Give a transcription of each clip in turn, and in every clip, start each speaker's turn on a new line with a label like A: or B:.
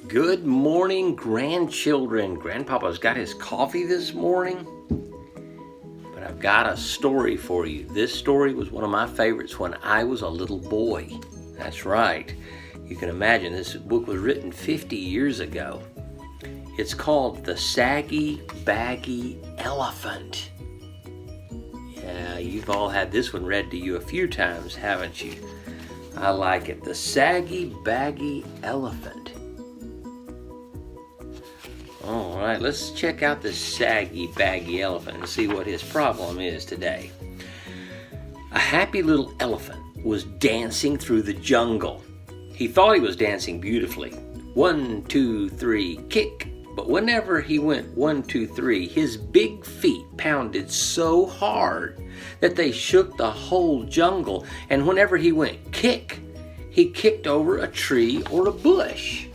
A: Good morning, grandchildren. Grandpapa's got his coffee this morning, but I've got a story for you. This story was one of my favorites when I was a little boy. That's right. You can imagine this book was written 50 years ago. It's called The Saggy, Baggy Elephant. Yeah, you've all had this one read to you a few times, haven't you? I like it. The Saggy, Baggy Elephant. All right, let's check out this saggy, baggy elephant and see what his problem is today. A happy little elephant was dancing through the jungle. He thought he was dancing beautifully. 1, 2, 3, kick. But whenever he went 1, 2, 3, his big feet pounded so hard that they shook the whole jungle. And whenever he went kick, he kicked over a tree or a bush.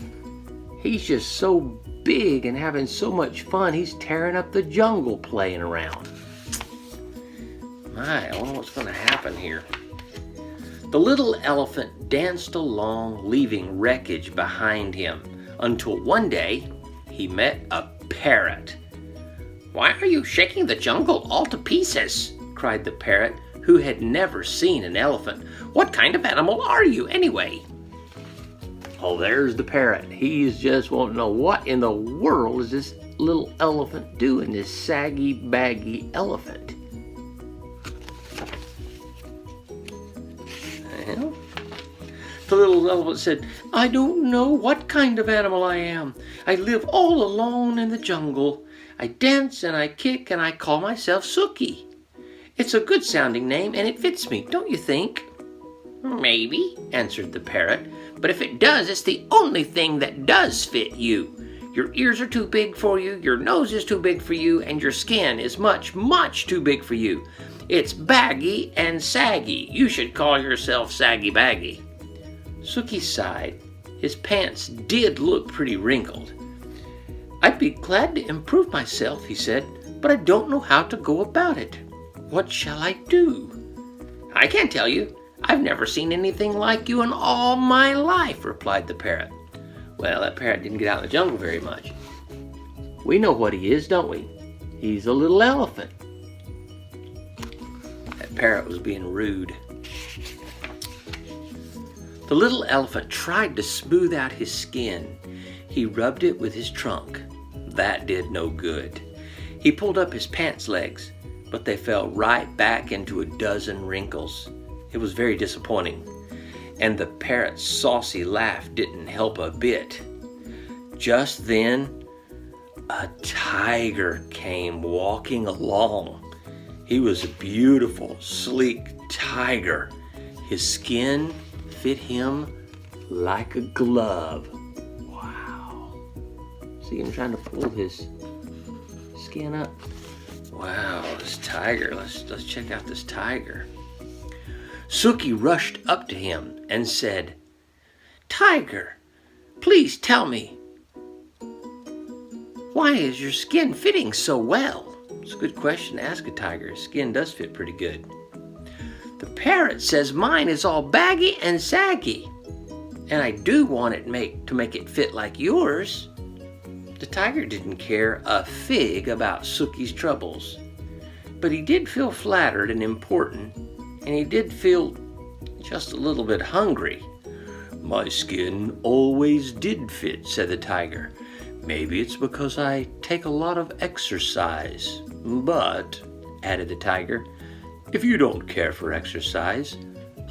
A: He's just so big and having so much fun, he's tearing up the jungle playing around. My, I wonder what's going to happen here. The little elephant danced along, leaving wreckage behind him, until one day he met a parrot. "Why are you shaking the jungle all to pieces?" cried the parrot, who had never seen an elephant. "What kind of animal are you, anyway?" Oh, there's the parrot. He's just wanting to know what in the world is this little elephant doing, this saggy, baggy elephant. Well, the little elephant said, "I don't know what kind of animal I am. I live all alone in the jungle. I dance and I kick and I call myself Suki. It's a good sounding name and it fits me, don't you think?" "Maybe," answered the parrot. "But if it does, it's the only thing that does fit you. Your ears are too big for you, your nose is too big for you, and your skin is much, much too big for you. It's baggy and saggy. You should call yourself Saggy Baggy." Suki sighed. His pants did look pretty wrinkled. "I'd be glad to improve myself," he said, "but I don't know how to go about it. What shall I do?" "I can't tell you. I've never seen anything like you in all my life," replied the parrot. Well, that parrot didn't get out in the jungle very much. We know what he is, don't we? He's a little elephant. That parrot was being rude. The little elephant tried to smooth out his skin. He rubbed it with his trunk. That did no good. He pulled up his pants legs, but they fell right back into a dozen wrinkles. It was very disappointing, and the parrot's saucy laugh didn't help a bit. Just then, a tiger came walking along. He was a beautiful, sleek tiger. His skin fit him like a glove. Wow. See him trying to pull his skin up? Wow, this tiger. Let's check out this tiger. Suki rushed up to him and said, "Tiger, please tell me, why is your skin fitting so well?" It's a good question to ask a tiger. His skin does fit pretty good. "The parrot says mine is all baggy and saggy, and I do want it to make it fit like yours." The tiger didn't care a fig about Suki's troubles, but he did feel flattered and important, and he did feel just a little bit hungry. "My skin always did fit," said the tiger. "Maybe it's because I take a lot of exercise. But," added the tiger, "if you don't care for exercise,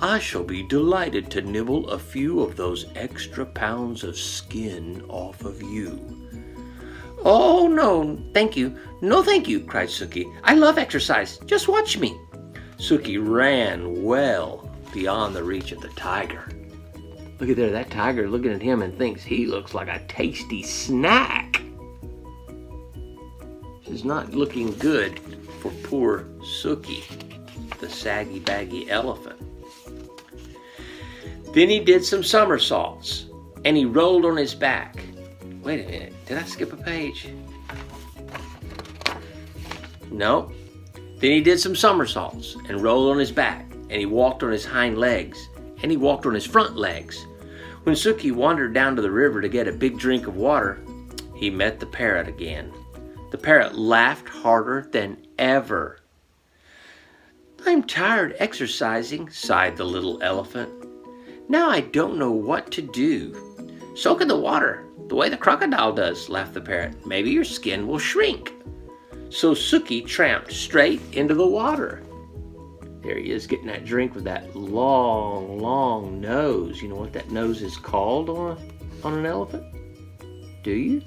A: I shall be delighted to nibble a few of those extra pounds of skin off of you." "Oh, no, thank you. No, thank you," cried Suki. "I love exercise. Just watch me." Suki ran well beyond the reach of the tiger. Look at there, that tiger looking at him and thinks he looks like a tasty snack. This is not looking good for poor Suki, the saggy, baggy elephant. Then he did some somersaults, and he rolled on his back. Wait a minute, did I skip a page? No. Then he did some somersaults and rolled on his back, and he walked on his hind legs, and he walked on his front legs. When Suki wandered down to the river to get a big drink of water, he met the parrot again. The parrot laughed harder than ever. "I'm tired exercising," sighed the little elephant. "Now I don't know what to do." "Soak in the water, the way the crocodile does," laughed the parrot. "Maybe your skin will shrink." So Suki tramped straight into the water. There he is getting that drink with that long, long nose. You know what that nose is called on an elephant? Do you?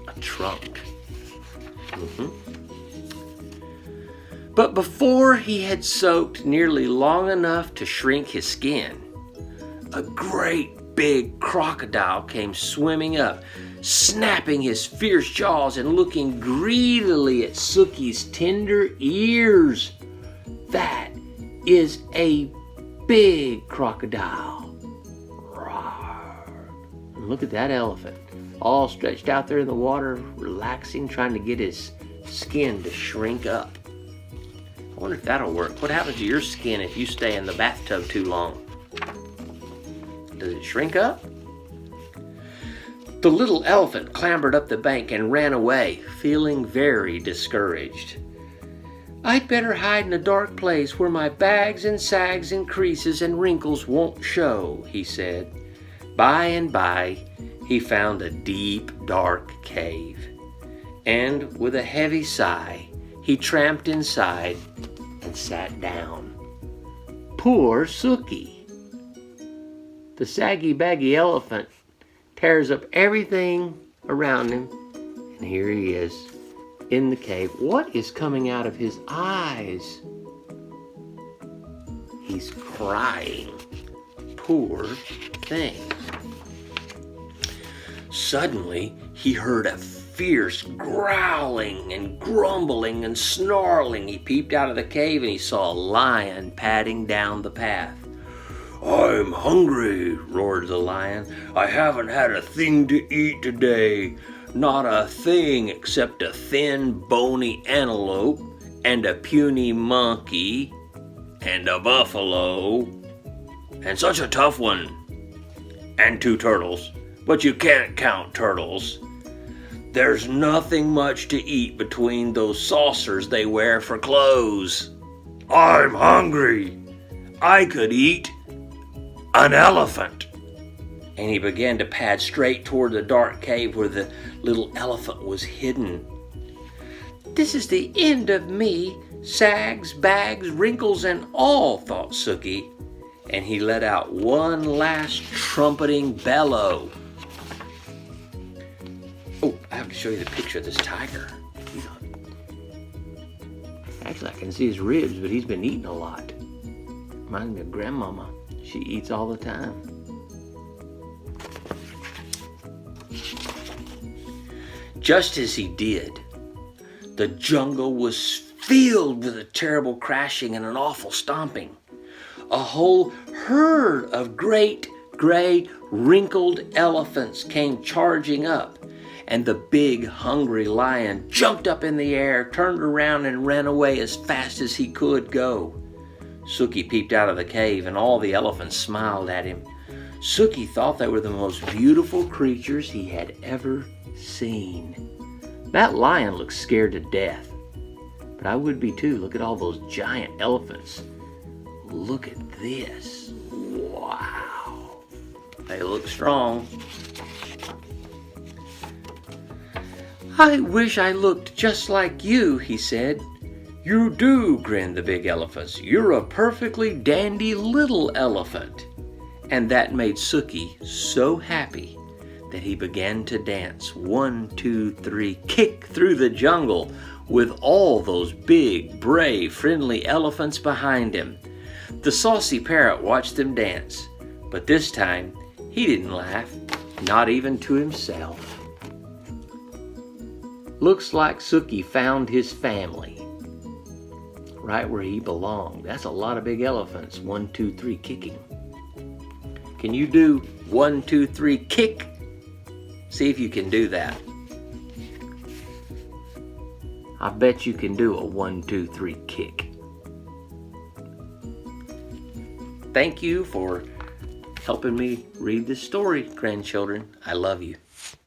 A: A trunk. But before he had soaked nearly long enough to shrink his skin, a great big crocodile came swimming up, snapping his fierce jaws and looking greedily at Suki's tender ears. That is a big crocodile. Roar. And look at that elephant, all stretched out there in the water, relaxing, trying to get his skin to shrink up. I wonder if that'll work. What happens to your skin if you stay in the bathtub too long? Does it shrink up? The little elephant clambered up the bank and ran away, feeling very discouraged. "I'd better hide in a dark place where my bags and sags and creases and wrinkles won't show," he said. By and by, he found a deep, dark cave. And with a heavy sigh, he tramped inside and sat down. Poor Suki. The saggy, baggy elephant tears up everything around him, and here he is in the cave. What is coming out of his eyes? He's crying. Poor thing. Suddenly, he heard a fierce growling and grumbling and snarling. He peeped out of the cave and he saw a lion padding down the path. "I'm hungry," roared the lion. "I haven't had a thing to eat today. Not a thing except a thin, bony antelope and a puny monkey and a buffalo and such a tough one and 2 turtles. But you can't count turtles. There's nothing much to eat between those saucers they wear for clothes. I'm hungry. I could eat an elephant." And he began to pad straight toward the dark cave where the little elephant was hidden. "This is the end of me, sags, bags, wrinkles, and all," thought Suki. And he let out one last trumpeting bellow. Oh, I have to show you the picture of this tiger. Actually, I can see his ribs, but he's been eating a lot. Reminds me of Grandmama. She eats all the time. Just as he did, the jungle was filled with a terrible crashing and an awful stomping. A whole herd of great, gray, wrinkled elephants came charging up, and the big, hungry lion jumped up in the air, turned around, and ran away as fast as he could go. Suki peeped out of the cave, and all the elephants smiled at him. Suki thought they were the most beautiful creatures he had ever seen. That lion looked scared to death, but I would be too. Look at all those giant elephants. Look at this. Wow. They look strong. "I wish I looked just like you," he said. "You do," grinned the big elephants. "You're a perfectly dandy little elephant." And that made Suki so happy that he began to dance 1, 2, 3, kick through the jungle with all those big, brave, friendly elephants behind him. The saucy parrot watched them dance, but this time he didn't laugh, not even to himself. Looks like Suki found his family, right where he belonged. That's a lot of big elephants. 1, 2, 3, kicking. Can you do 1, 2, 3, kick? See if you can do that. I bet you can do a 1, 2, 3 kick. Thank you for helping me read this story, grandchildren. I love you.